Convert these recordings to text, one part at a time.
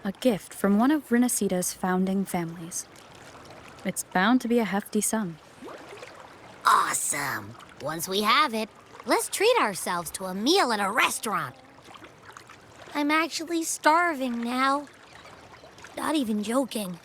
A gift from one of Rinasita's founding families. It's bound to be a hefty sum. Awesome. Once we have it, let's treat ourselves to a meal at a restaurant. I'm actually starving now. Not even joking.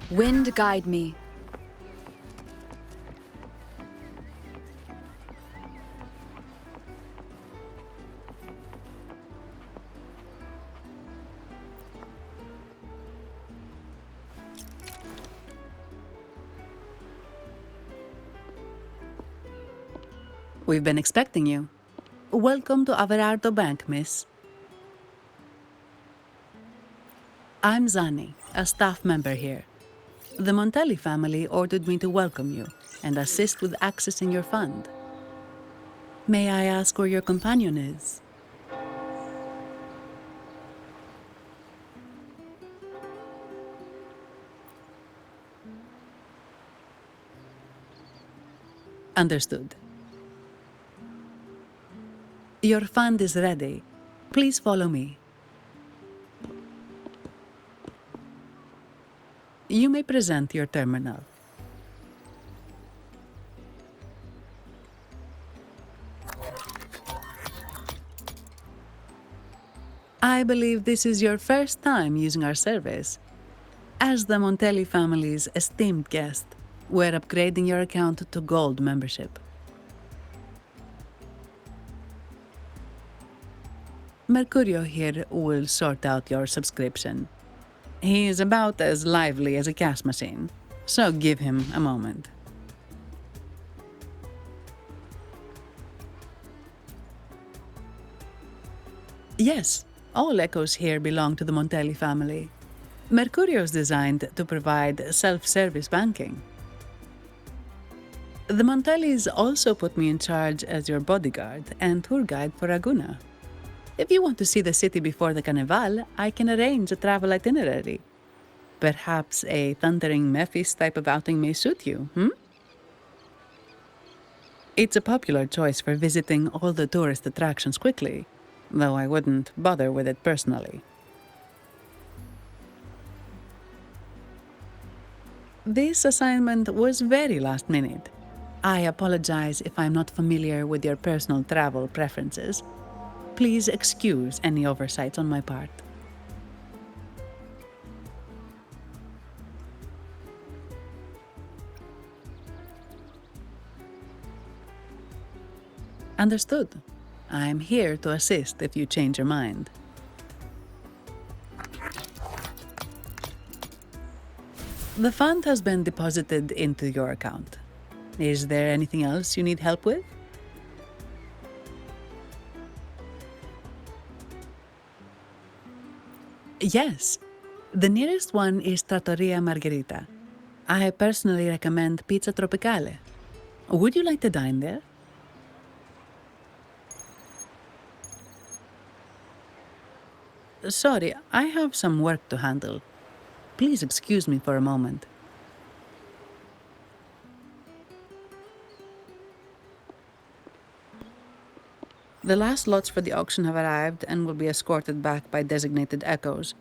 Wind guide me. We've been expecting you. Welcome to Averardo Bank, miss. I'm Zani, a staff member here. The Montelli family ordered me to welcome you and assist with accessing your fund. May I ask where your companion is? Understood. Your fund is ready. Please follow me. You may present your terminal. I believe this is your first time using our service. As the Montelli family's esteemed guest, we're upgrading your account to Gold membership. Mercurio here will sort out your subscription. He is about as lively as a cash machine, so give him a moment. Yes, all echoes here belong to the Montelli family. Mercurio is designed to provide self-service banking. The Montellis also put me in charge as your bodyguard and tour guide for Raguna. If you want to see the city before the Carnival, I can arrange a travel itinerary. Perhaps a thundering Memphis type of outing may suit you, It's a popular choice for visiting all the tourist attractions quickly, though I wouldn't bother with it personally. This assignment was very last minute. I apologize if I'm not familiar with your personal travel preferences. Please excuse any oversights on my part. Understood. I'm here to assist if you change your mind. The fund has been deposited into your account. Is there anything else you need help with? Yes. The nearest one is Trattoria Margherita. I personally recommend Pizza Tropicale. Would you like to dine there? Sorry, I have some work to handle. Please excuse me for a moment. The last lots for the auction have arrived and will be escorted back by designated echoes.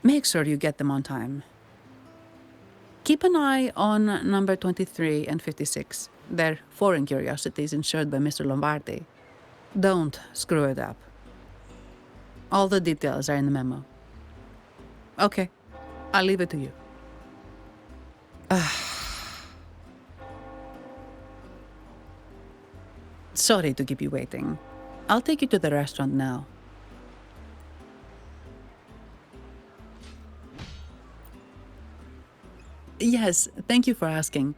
Make sure you get them on time. Keep an eye on number 23 and 56. They're foreign curiosities insured by Mr. Lombardi. Don't screw it up. All the details are in the memo. Okay, I'll leave it to you. Sorry to keep you waiting. I'll take you to the restaurant now. Yes, thank you for asking.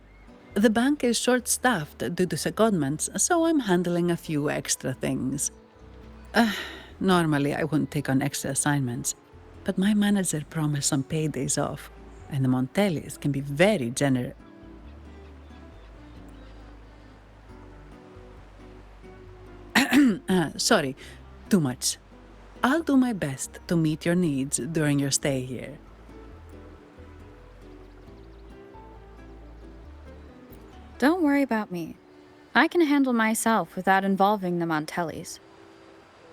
The bank is short-staffed due to secondments, so I'm handling a few extra things. Normally, I wouldn't take on extra assignments, but my manager promised some paydays off, and the Montellis can be very generous. Sorry, too much. I'll do my best to meet your needs during your stay here. Don't worry about me. I can handle myself without involving the Montellis.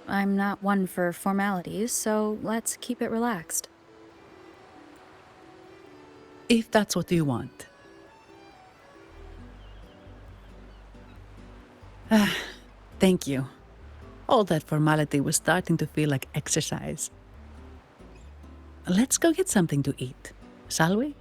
I'm not one for formalities, so let's keep it relaxed. If that's what you want. Thank you. All that formality was starting to feel like exercise. Let's go get something to eat, shall we?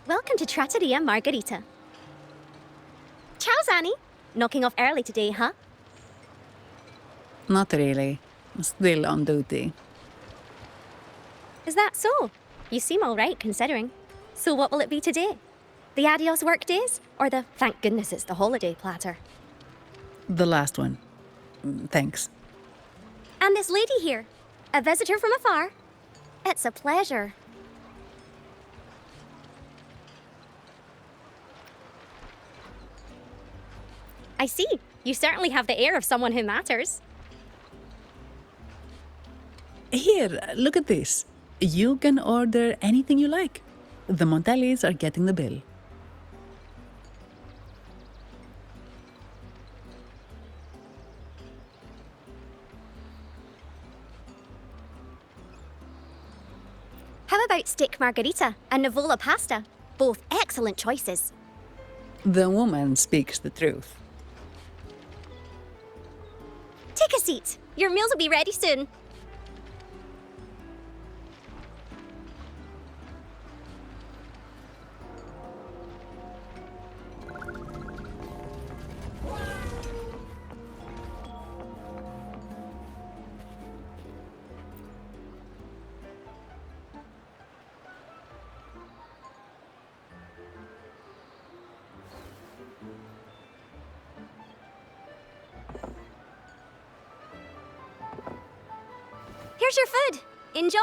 Welcome to Trattoria Margherita. Ciao, Zanni. Knocking off early today, huh? Not really. Still on duty. Is that so? You seem all right, considering. So what will it be today? The adios work days? Or the thank goodness it's the holiday platter? The last one. Thanks. And this lady here, a visitor from afar. It's a pleasure. I see. You certainly have the air of someone who matters. Here, look at this. You can order anything you like. The Montellis are getting the bill. How about steak margherita and Nivola pasta? Both excellent choices. The woman speaks the truth. Take a seat. Your meals will be ready soon. Here's your food. Enjoy.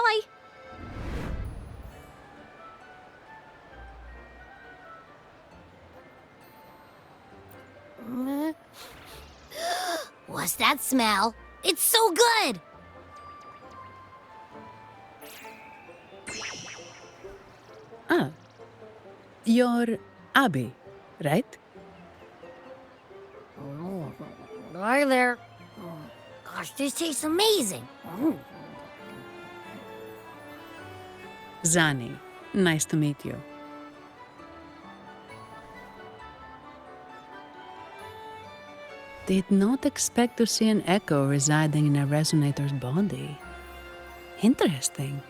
What's that smell? It's so good! Ah, you're Abby, right? Hi there. Gosh, this tastes amazing. Zani, nice to meet you. Did not expect to see an echo residing in a resonator's body. Interesting.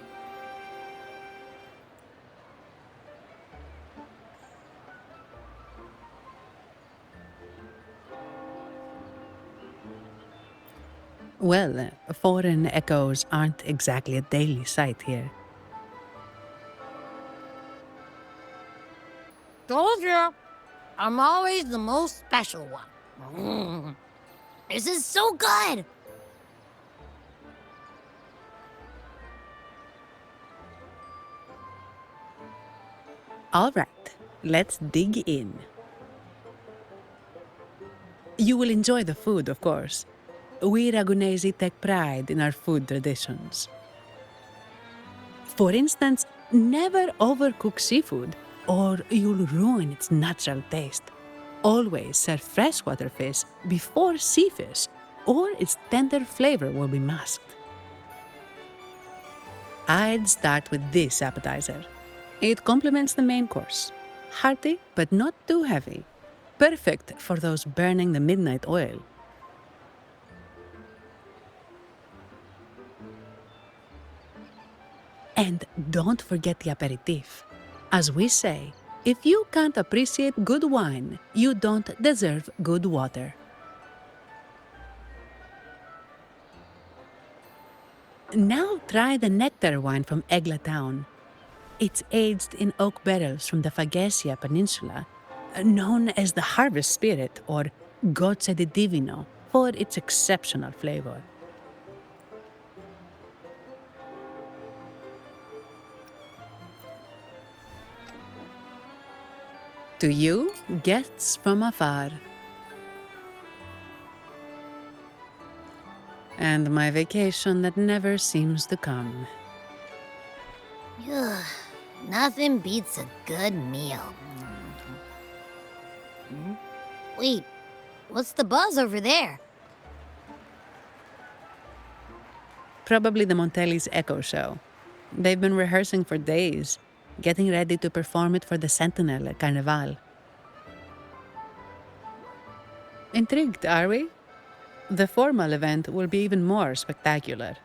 Well, foreign echoes aren't exactly a daily sight here. Told you, I'm always the most special one. This is so good. All right, let's dig in. You will enjoy the food, of course. We Ragunesi take pride in our food traditions. For instance, never overcook seafood, or you'll ruin its natural taste. Always serve freshwater fish before sea fish, or its tender flavor will be masked. I'd start with this appetizer. It complements the main course. Hearty, but not too heavy. Perfect for those burning the midnight oil. And don't forget the aperitif. As we say, if you can't appreciate good wine, you don't deserve good water. Now try the nectar wine from Egla town. It's aged in oak barrels from the Fagesia Peninsula, known as the harvest spirit or Gocce di Divino for its exceptional flavor. To you, guests from afar. And my vacation that never seems to come. Ugh, nothing beats a good meal. Wait, what's the buzz over there? Probably the Montelli's Echo Show. They've been rehearsing for days, getting ready to perform it for the Sentinel at Carnival. Intrigued, are we? The formal event will be even more spectacular.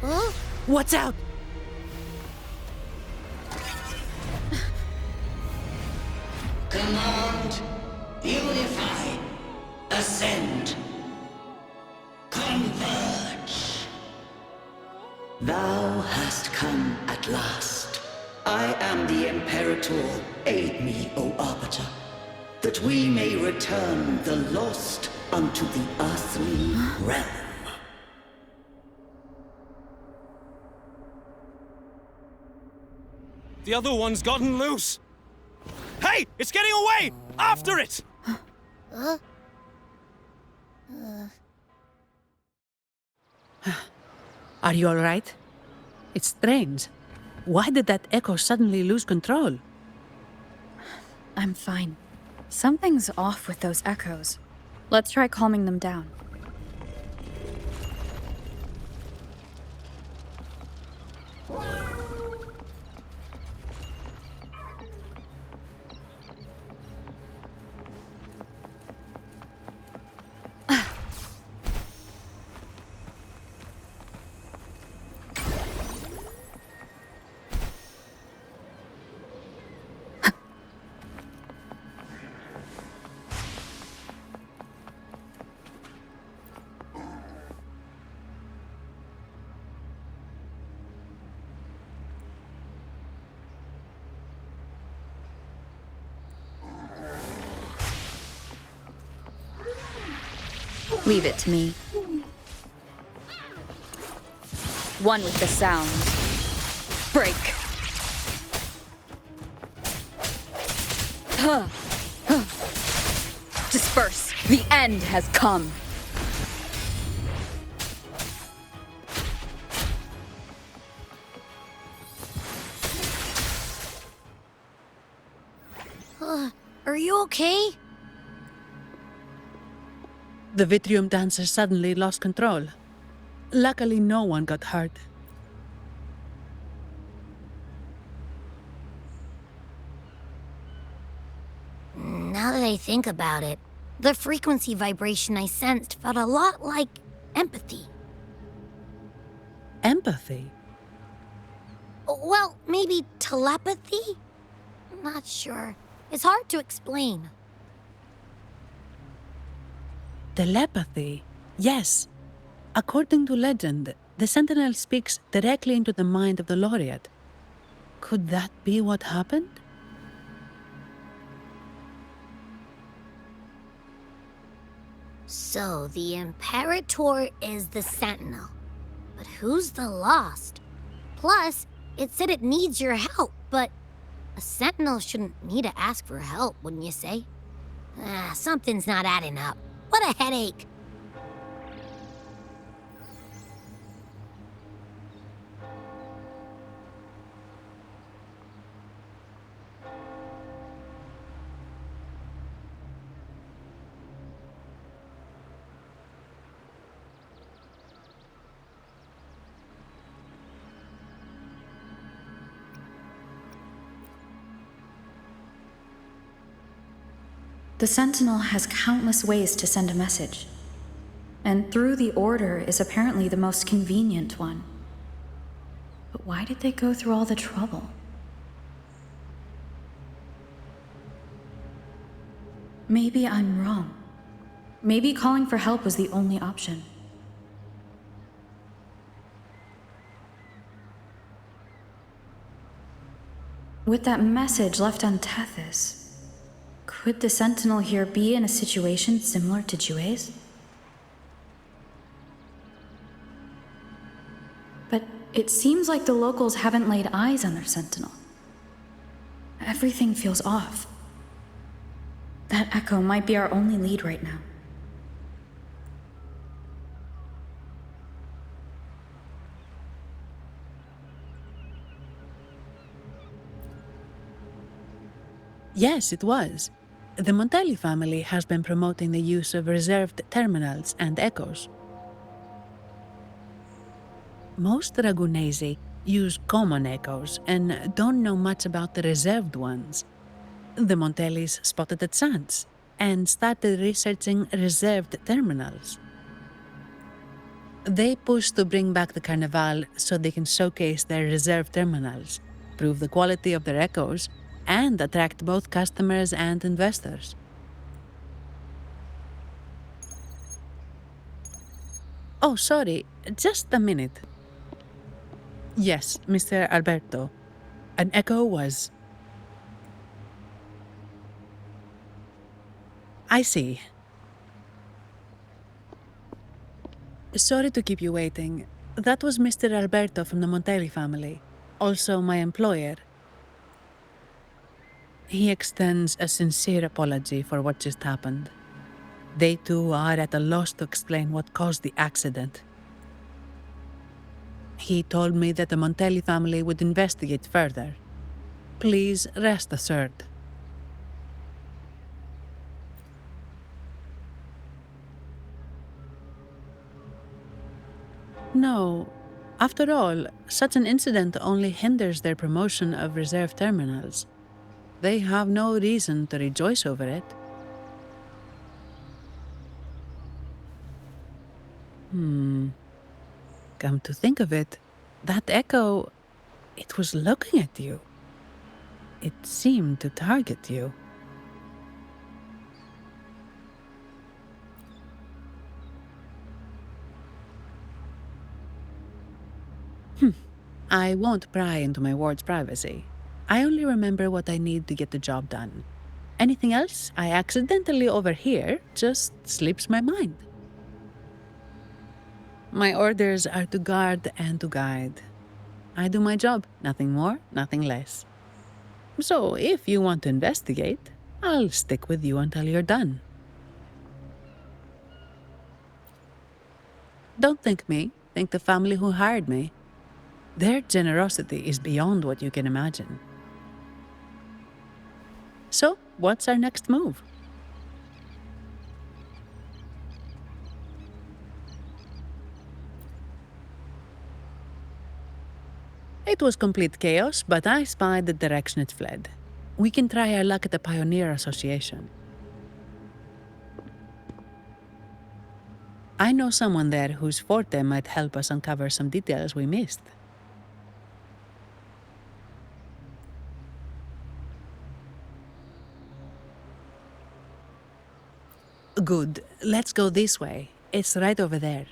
Huh? What's out? Command, unify, ascend, converge. Thou hast come at last. I am the Imperator. Aid me, O Arbiter, that we may return the lost unto the earthly realm. The other one's gotten loose. Hey, it's getting away! After it! Are you all right? It's strange. Why did that echo suddenly lose control? I'm fine. Something's off with those echoes. Let's try calming them down. Leave it to me. One with the sound. Break. Disperse. The end has come. Are you okay? The Vitrium dancer suddenly lost control. Luckily, no one got hurt. Now that I think about it, the frequency vibration I sensed felt a lot like empathy. Empathy? Well, maybe telepathy? Not sure. It's hard to explain. Telepathy? Yes. According to legend, the Sentinel speaks directly into the mind of the laureate. Could that be what happened? So, the Imperator is the Sentinel. But who's the Lost? Plus, it said it needs your help, but a Sentinel shouldn't need to ask for help, wouldn't you say? Something's not adding up. What a headache! The Sentinel has countless ways to send a message, and through the Order is apparently the most convenient one. But why did they go through all the trouble? Maybe I'm wrong. Maybe calling for help was the only option. With that message left on Tethys, could the Sentinel here be in a situation similar to Jue's? But it seems like the locals haven't laid eyes on their Sentinel. Everything feels off. That echo might be our only lead right now. Yes, it was. The Montelli family has been promoting the use of reserved terminals and echoes. Most Ragunesi use common echoes and don't know much about the reserved ones. The Montellis spotted a chance and started researching reserved terminals. They push to bring back the Carnival so they can showcase their reserved terminals, prove the quality of their echoes, and attract both customers and investors. Oh, sorry, just a minute. Yes, Mr. Alberto. An echo was... I see. Sorry to keep you waiting. That was Mr. Alberto from the Montelli family, also my employer. He extends a sincere apology for what just happened. They too are at a loss to explain what caused the accident. He told me that the Montelli family would investigate further. Please rest assured. No. After all, such an incident only hinders their promotion of reserve terminals. They have no reason to rejoice over it. Come to think of it, that echo, it was looking at you. It seemed to target you. I won't pry into my ward's privacy. I only remember what I need to get the job done. Anything else I accidentally overhear just slips my mind. My orders are to guard and to guide. I do my job, nothing more, nothing less. So if you want to investigate, I'll stick with you until you're done. Don't thank me, thank the family who hired me. Their generosity is beyond what you can imagine. So, what's our next move? It was complete chaos, but I spied the direction it fled. We can try our luck at the Pioneer Association. I know someone there whose forte might help us uncover some details we missed. Good. Let's go this way. It's right over there.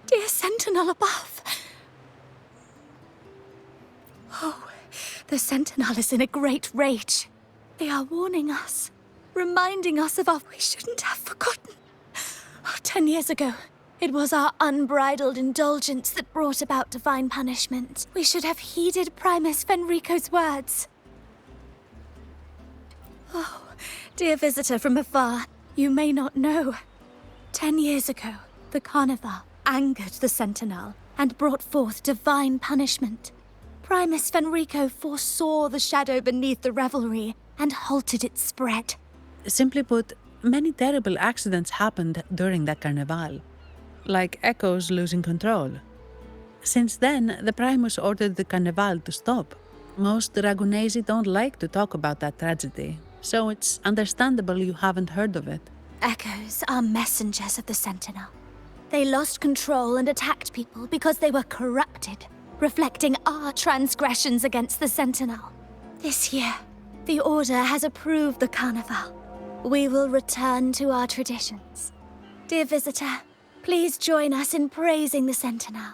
Dear Sentinel above! Oh, the Sentinel is in a great rage. They are warning us, reminding us of our... We shouldn't have forgotten. 10 years ago, it was our unbridled indulgence that brought about divine punishment. We should have heeded Primus Fenrico's words. Oh, dear visitor from afar, you may not know. 10 years ago, the Carnival angered the Sentinel and brought forth divine punishment. Primus Fenrico foresaw the shadow beneath the revelry and halted its spread. Simply put, many terrible accidents happened during that carnival, like Echoes losing control. Since then, the Primus ordered the carnival to stop. Most Ragunesi don't like to talk about that tragedy, so it's understandable you haven't heard of it. Echoes are messengers of the Sentinel. They lost control and attacked people because they were corrupted, reflecting our transgressions against the Sentinel. This year, the Order has approved the Carnival. We will return to our traditions. Dear visitor, please join us in praising the Sentinel.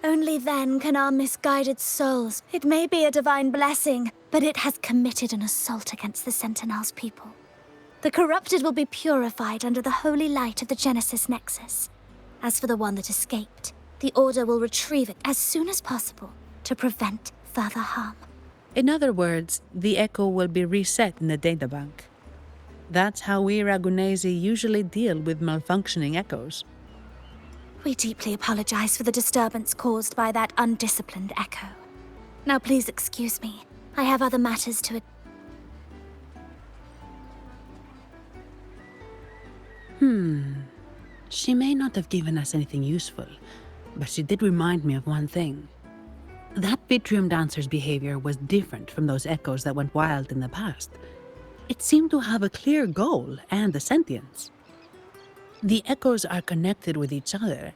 Only then can our misguided souls... It may be a divine blessing, but it has committed an assault against the Sentinel's people. The corrupted will be purified under the holy light of the Genesis Nexus. As for the one that escaped, the Order will retrieve it as soon as possible to prevent further harm. In other words, the Echo will be reset in the databank. That's how we Ragunesi usually deal with malfunctioning Echoes. We deeply apologize for the disturbance caused by that undisciplined Echo. Now please excuse me. I have other matters to... She may not have given us anything useful, but she did remind me of one thing. That Vitrium dancer's behavior was different from those Echoes that went wild in the past. It seemed to have a clear goal and a sentience. The Echoes are connected with each other,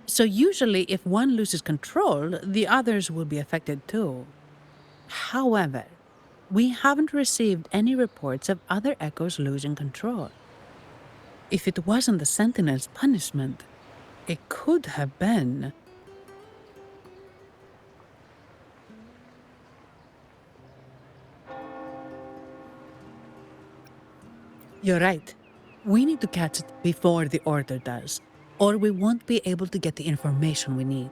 so usually if one loses control, the others will be affected too. However, we haven't received any reports of other Echoes losing control. If it wasn't the Sentinel's punishment, it could have been... You're right. We need to catch it before the Order does, or we won't be able to get the information we need.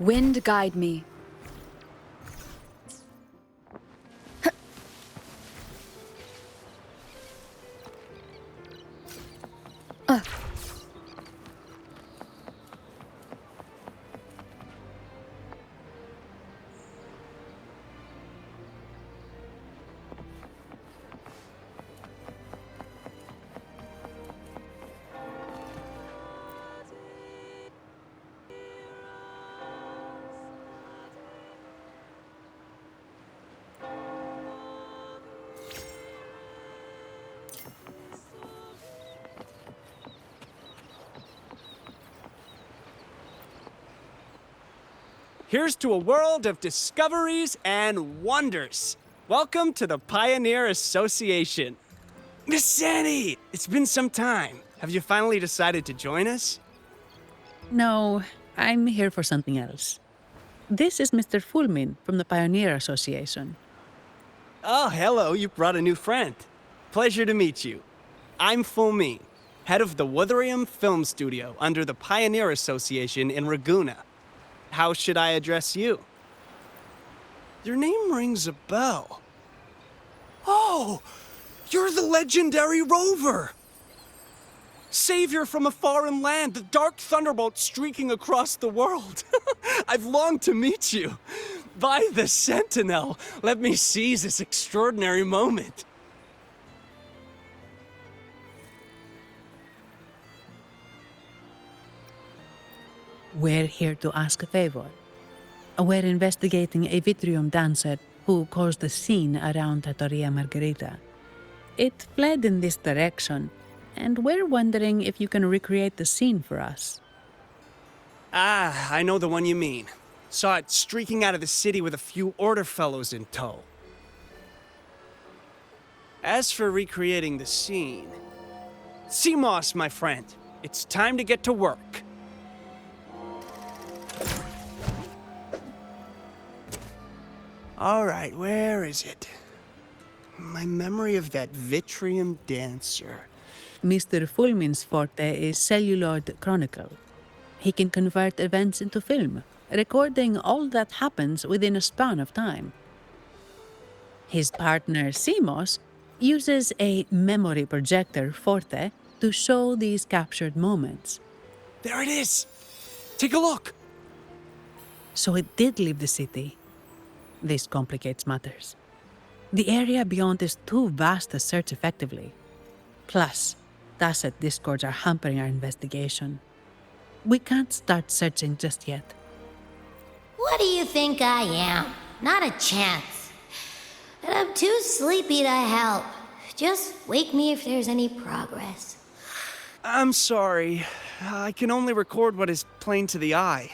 Wind guide me. Here's to a world of discoveries and wonders. Welcome to the Pioneer Association. Miss Sandy, it's been some time. Have you finally decided to join us? No, I'm here for something else. This is Mr. Fulmin from the Pioneer Association. Oh, hello, you brought a new friend. Pleasure to meet you. I'm Fulmin, head of the Wuthering Film Studio under the Pioneer Association in Ragunna. How should I address you? Your name rings a bell. Oh, you're the legendary Rover! Savior from a foreign land, the dark thunderbolt streaking across the world. I've longed to meet you. By the Sentinel, let me seize this extraordinary moment. We're here to ask a favor. We're investigating a Vitrium dancer who caused a scene around Trattoria Margherita. It fled in this direction, and we're wondering if you can recreate the scene for us. Ah, I know the one you mean. Saw it streaking out of the city with a few order fellows in tow. As for recreating the scene... Seamoss, my friend, it's time to get to work. All right, where is it? My memory of that Vitrium dancer. Mr. Fulmin's forte is celluloid chronicle. He can convert events into film, recording all that happens within a span of time. His partner, Seamoss, uses a memory projector forte to show these captured moments. There it is! Take a look! So it did leave the city. This complicates matters. The area beyond is too vast to search effectively. Plus, Tacet discords are hampering our investigation. We can't start searching just yet. What do you think I am? Not a chance. And I'm too sleepy to help. Just wake me if there's any progress. I'm sorry. I can only record what is plain to the eye.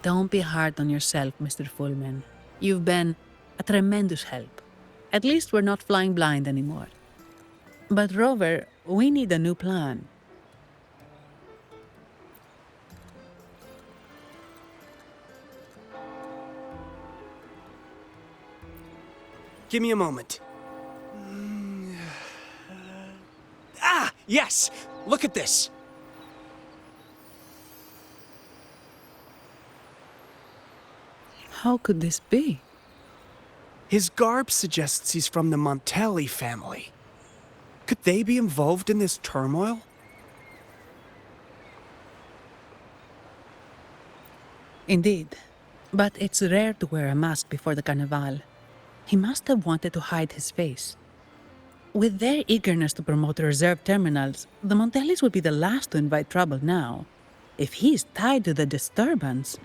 Don't be hard on yourself, Mr. Fulman. You've been a tremendous help. At least we're not flying blind anymore. But Rover, we need a new plan. Give me a moment. Ah, yes! Look at this! How could this be? His garb suggests he's from the Montelli family. Could they be involved in this turmoil? Indeed. But it's rare to wear a mask before the Carnival. He must have wanted to hide his face. With their eagerness to promote reserve terminals, the Montellis would be the last to invite trouble now. If he's tied to the disturbance...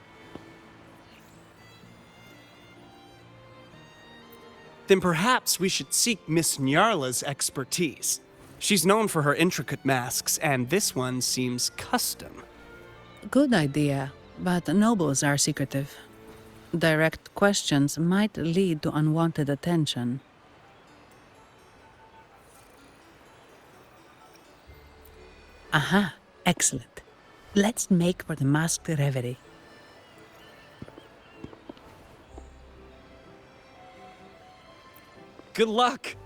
Then perhaps we should seek Miss Nyarla's expertise. She's known for her intricate masks, and this one seems custom. Good idea, but nobles are secretive. Direct questions might lead to unwanted attention. Aha, excellent. Let's make for the masked reverie. Good luck!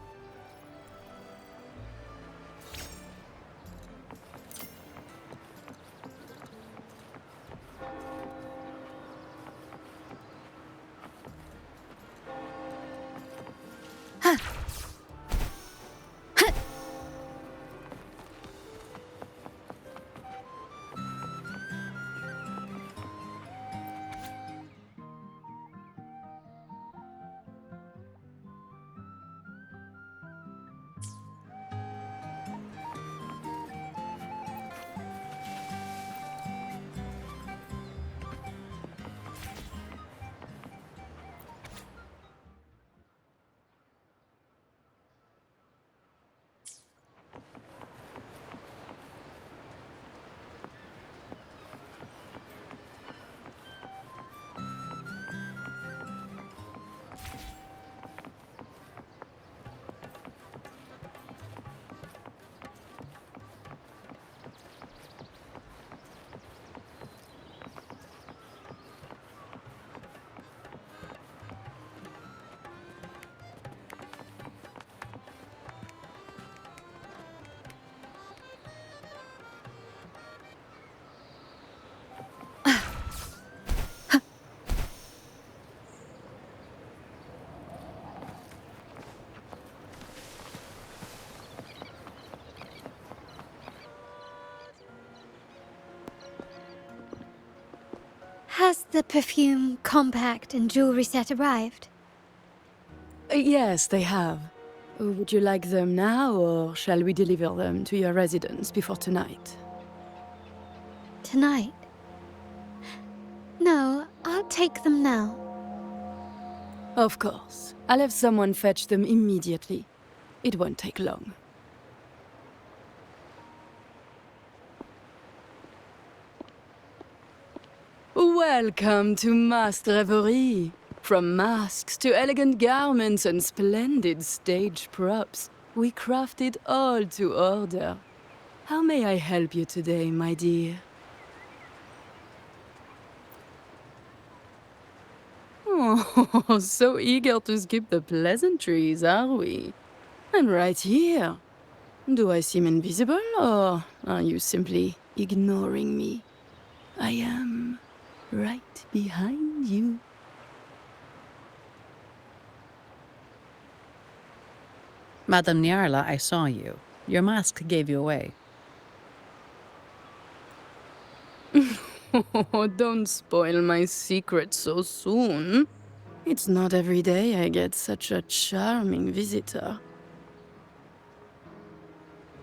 Has the perfume, compact, and jewelry set arrived? Yes, they have. Would you like them now, or shall we deliver them to your residence before tonight? Tonight? No, I'll take them now. Of course. I'll have someone fetch them immediately. It won't take long. Welcome to Masked Revelry. From masks to elegant garments and splendid stage props, we craft it all to order. How may I help you today, my dear? Oh, so eager to skip the pleasantries, are we? I'm right here. Do I seem invisible, or are you simply ignoring me? I am right behind you. Madame Nyarla, I saw you. Your mask gave you away. Oh, don't spoil my secret so soon. It's not every day I get such a charming visitor.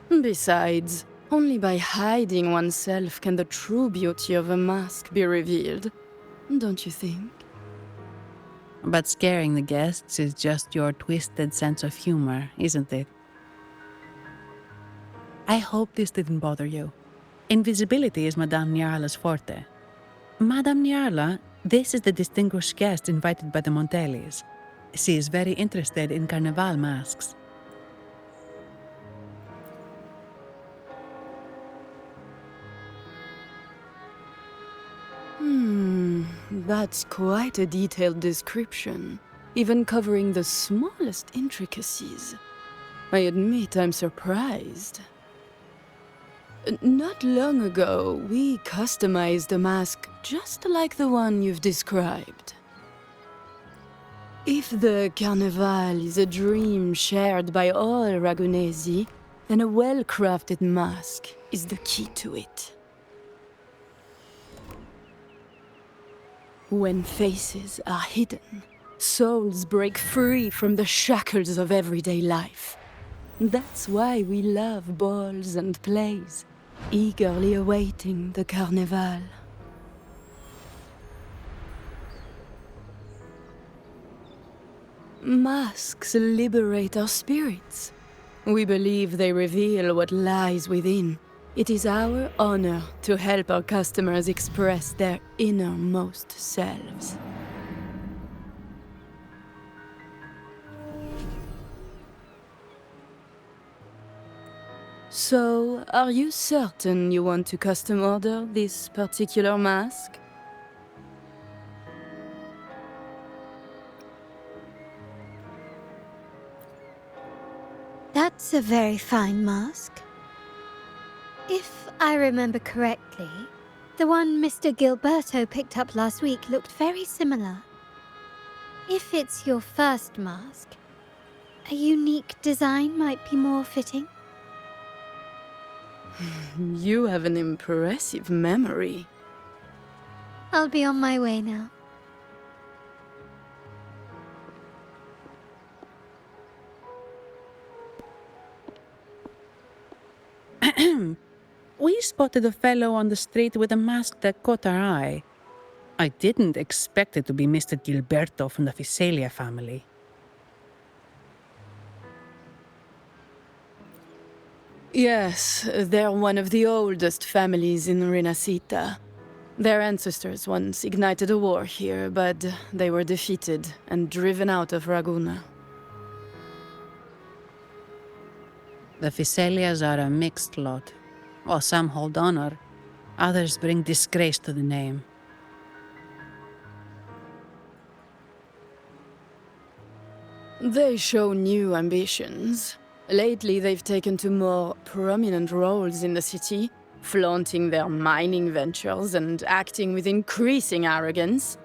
Besides, only by hiding oneself can the true beauty of a mask be revealed. Don't you think? But scaring the guests is just your twisted sense of humor, isn't it? I hope this didn't bother you. Invisibility is Madame Nyarla's forte. Madame Nyarla, this is the distinguished guest invited by the Montelis. She is very interested in Carnival masks. That's quite a detailed description, even covering the smallest intricacies. I admit I'm surprised. Not long ago, we customized a mask just like the one you've described. If the Carnival is a dream shared by all Ragunesi, then a well-crafted mask is the key to it. When faces are hidden, souls break free from the shackles of everyday life. That's why we love balls and plays, eagerly awaiting the Carnival. Masks liberate our spirits. We believe they reveal what lies within. It is our honor to help our customers express their innermost selves. So, are you certain you want to custom order this particular mask? That's a very fine mask. If I remember correctly, the one Mr. Gilberto picked up last week looked very similar. If it's your first mask, a unique design might be more fitting. You have an impressive memory. I'll be on my way now. We spotted a fellow on the street with a mask that caught our eye. I didn't expect it to be Mr. Gilberto from the Fisalia family. Yes, they're one of the oldest families in Renacita. Their ancestors once ignited a war here, but they were defeated and driven out of Raguna. The Fisalias are a mixed lot. While some hold honor, others bring disgrace to the name. They show new ambitions. Lately, they've taken to more prominent roles in the city, flaunting their mining ventures and acting with increasing arrogance.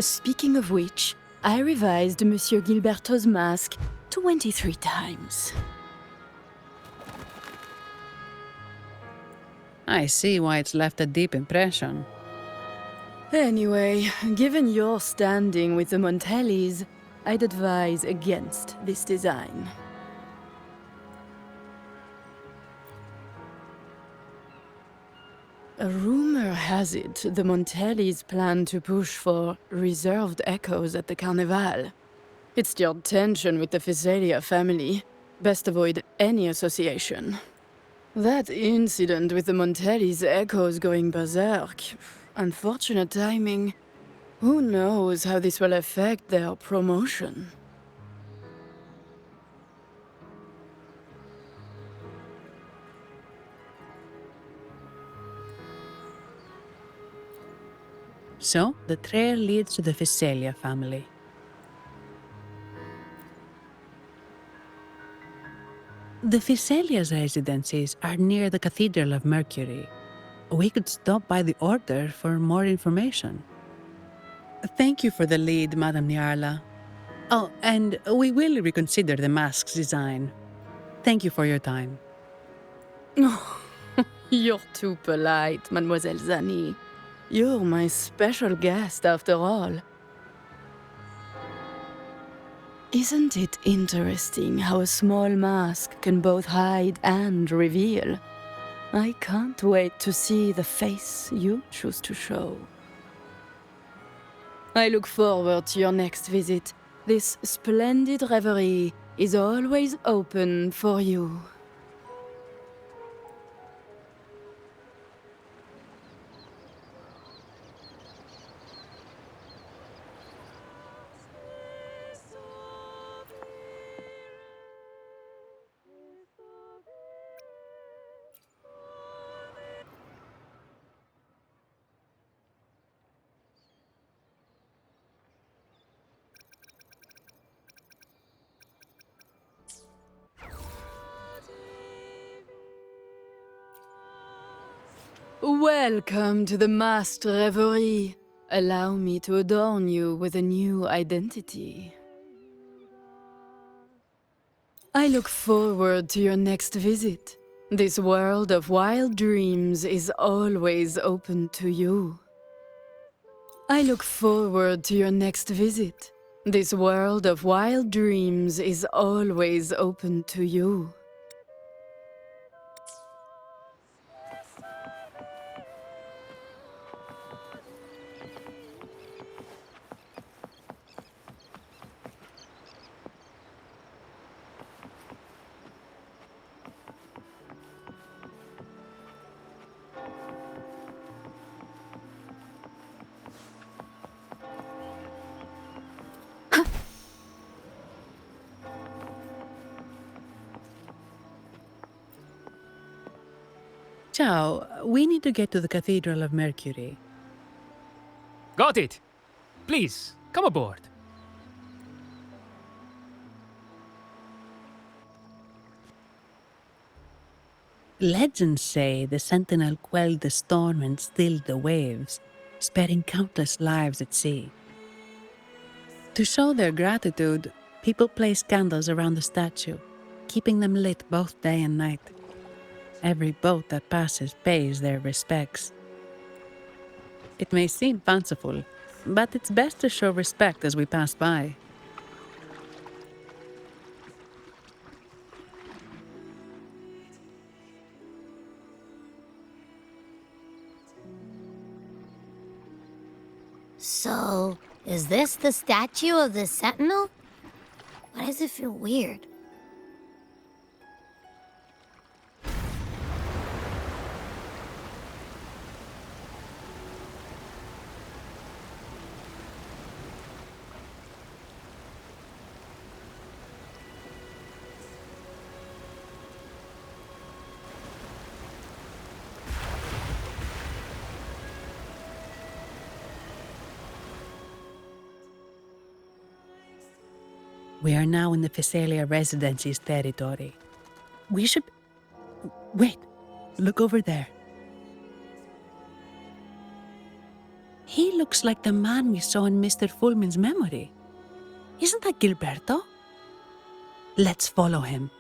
Speaking of which, I revised Monsieur Gilberto's mask 23 times. I see why it's left a deep impression. Anyway, given your standing with the Montellis, I'd advise against this design. A rumor has it the Montellis plan to push for reserved echoes at the Carnival. It's stirred tension with the Physalia family. Best avoid any association. That incident with the Montellis' echoes going berserk. Unfortunate timing. Who knows how this will affect their promotion? So, the trail leads to the Physalia family. The Physalia's residencies are near the Cathedral of Mercury. We could stop by the Order for more information. Thank you for the lead, Madame Niarla. Oh, and we will reconsider the mask's design. Thank you for your time. You're too polite, Mademoiselle Zani. You're my special guest, after all. Isn't it interesting how a small mask can both hide and reveal? I can't wait to see the face you choose to show. I look forward to your next visit. This splendid reverie is always open for you. Welcome to the masked reverie. Allow me to adorn you with a new identity. I look forward to your next visit. This world of wild dreams is always open to you. I look forward to your next visit. This world of wild dreams is always open to you. Ciao, we need to get to the Cathedral of Mercury. Got it! Please, come aboard. Legends say the Sentinel quelled the storm and stilled the waves, sparing countless lives at sea. To show their gratitude, people place candles around the statue, keeping them lit both day and night. Every boat that passes pays their respects. It may seem fanciful, but it's best to show respect as we pass by. So, is this the statue of the Sentinel? Why does it feel weird? We are now in the Physalia Residency's territory. We should... Wait, look over there. He looks like the man we saw in Mr. Fulmin's memory. Isn't that Gilberto? Let's follow him.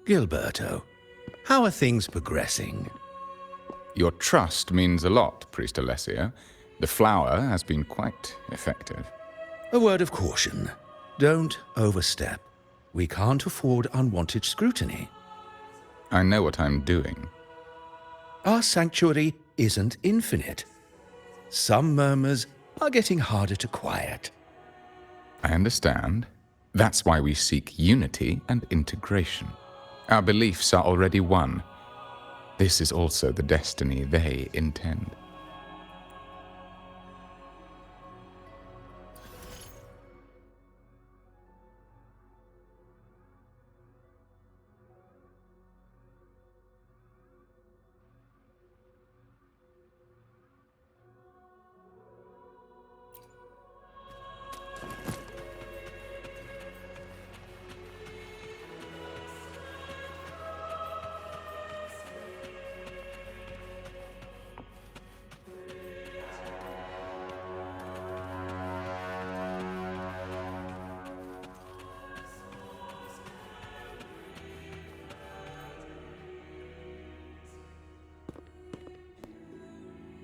Gilberto, how are things progressing? Your trust means a lot, Priest Alessio. The flower has been quite effective. A word of caution. Don't overstep. We can't afford unwanted scrutiny. I know what I'm doing. Our sanctuary isn't infinite. Some murmurs are getting harder to quiet. I understand. That's why we seek unity and integration. Our beliefs are already one. This is also the destiny they intend.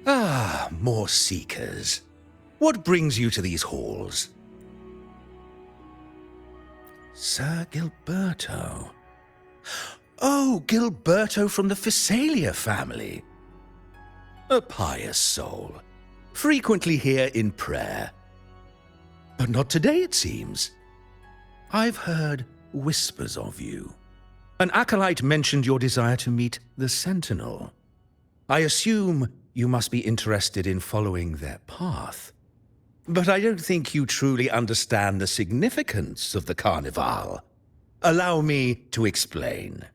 Ah, more seekers. What brings you to these halls? Sir Gilberto. Oh, Gilberto from the Physalia family. A pious soul. Frequently here in prayer. But not today, it seems. I've heard whispers of you. An acolyte mentioned your desire to meet the Sentinel. I assume you must be interested in following their path. But I don't think you truly understand the significance of the Carnival. Allow me to explain.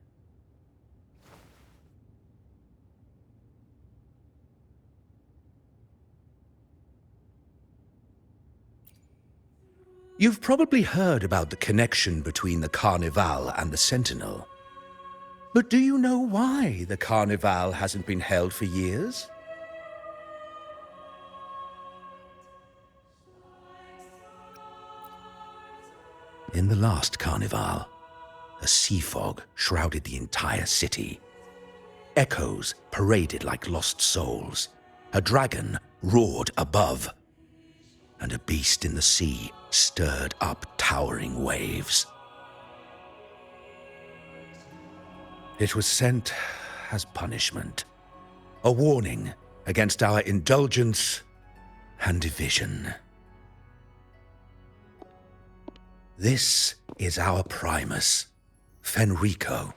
You've probably heard about the connection between the Carnival and the Sentinel. But do you know why the Carnival hasn't been held for years? In the last Carnival, a sea fog shrouded the entire city. Echoes paraded like lost souls. A dragon roared above. And a beast in the sea stirred up towering waves. It was sent as punishment. A warning against our indulgence and division. This is our Primus, Fenrico,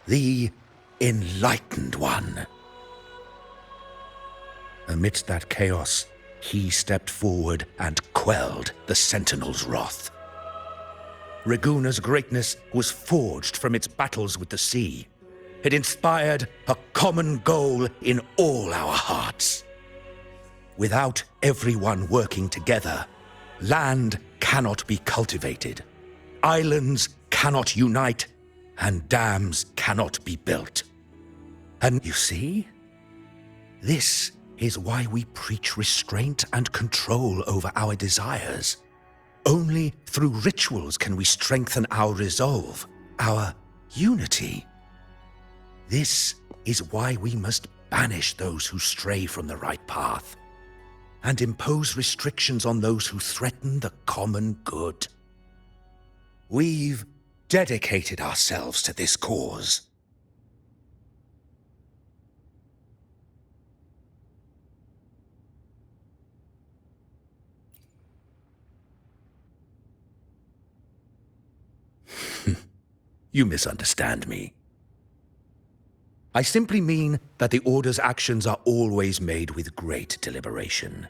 the Enlightened One. Amidst that chaos, he stepped forward and quelled the Sentinel's wrath. Raguna's greatness was forged from its battles with the sea. It inspired a common goal in all our hearts. Without everyone working together, land cannot be cultivated, islands cannot unite, and dams cannot be built. And you see, this is why we preach restraint and control over our desires. Only through rituals can we strengthen our resolve, our unity. This is why we must banish those who stray from the right path, and impose restrictions on those who threaten the common good. We've dedicated ourselves to this cause. You misunderstand me. I simply mean that the Order's actions are always made with great deliberation.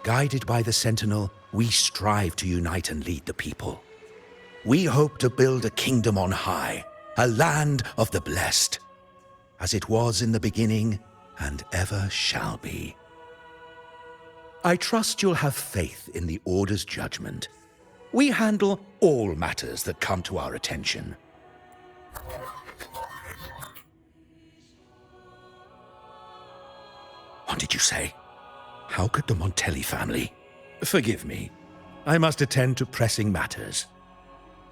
Guided by the Sentinel, we strive to unite and lead the people. We hope to build a kingdom on high, a land of the blessed, as it was in the beginning and ever shall be. I trust you'll have faith in the Order's judgment. We handle all matters that come to our attention. What did you say? How could the Montelli family? Forgive me. I must attend to pressing matters.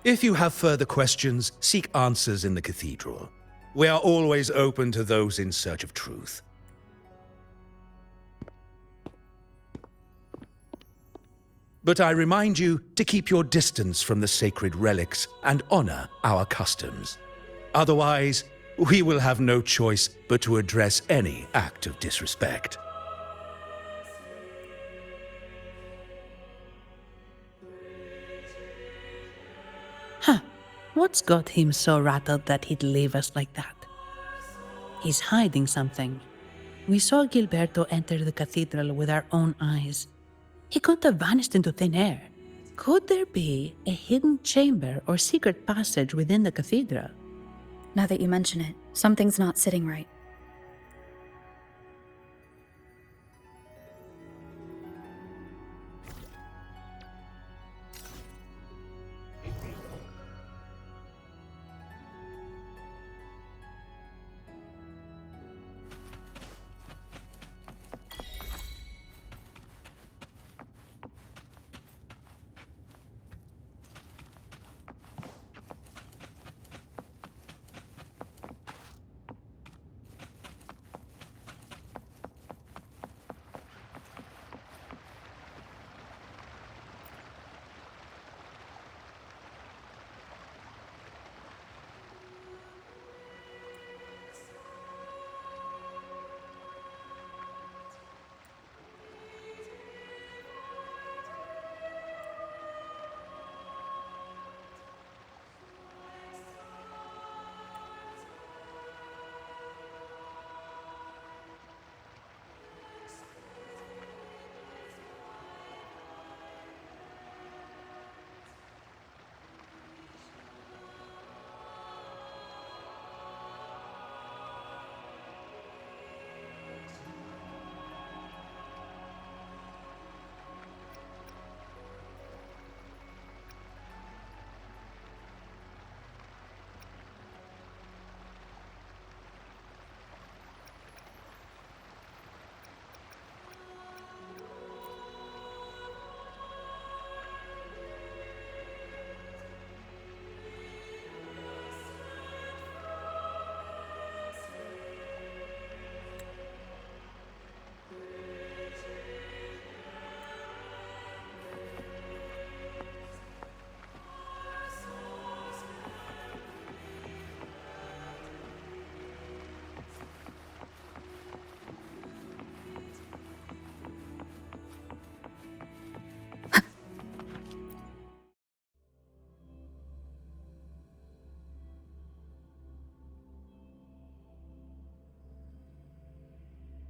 If you have further questions, seek answers in the cathedral. We are always open to those in search of truth. But I remind you to keep your distance from the sacred relics and honor our customs. Otherwise, we will have no choice but to address any act of disrespect. Huh. What's got him so rattled that he'd leave us like that? He's hiding something. We saw Gilberto enter the cathedral with our own eyes. He couldn't have vanished into thin air. Could there be a hidden chamber or secret passage within the cathedral? Now that you mention it, something's not sitting right.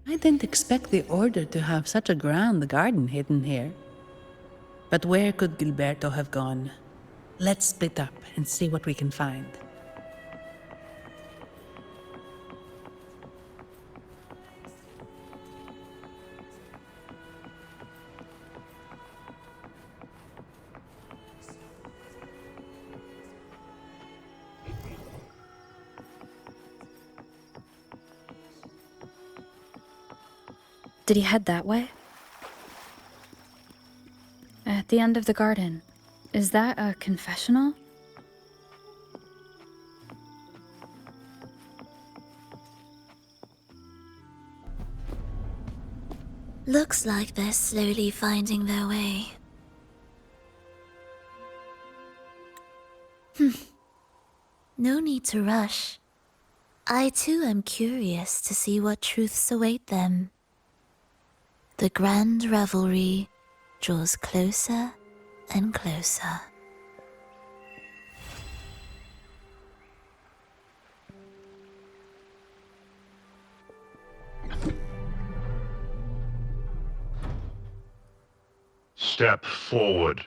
I didn't expect the Order to have such a grand garden hidden here. But where could Gilberto have gone? Let's split up and see what we can find. Did he head that way? At the end of the garden. Is that a confessional? Looks like they're slowly finding their way. No need to rush. I too am curious to see what truths await them. The grand revelry draws closer and closer. Step forward.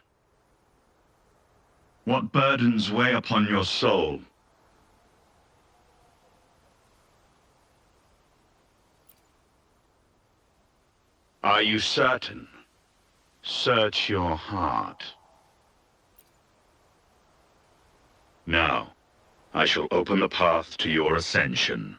What burdens weigh upon your soul? Are you certain? Search your heart. Now, I shall open the path to your ascension.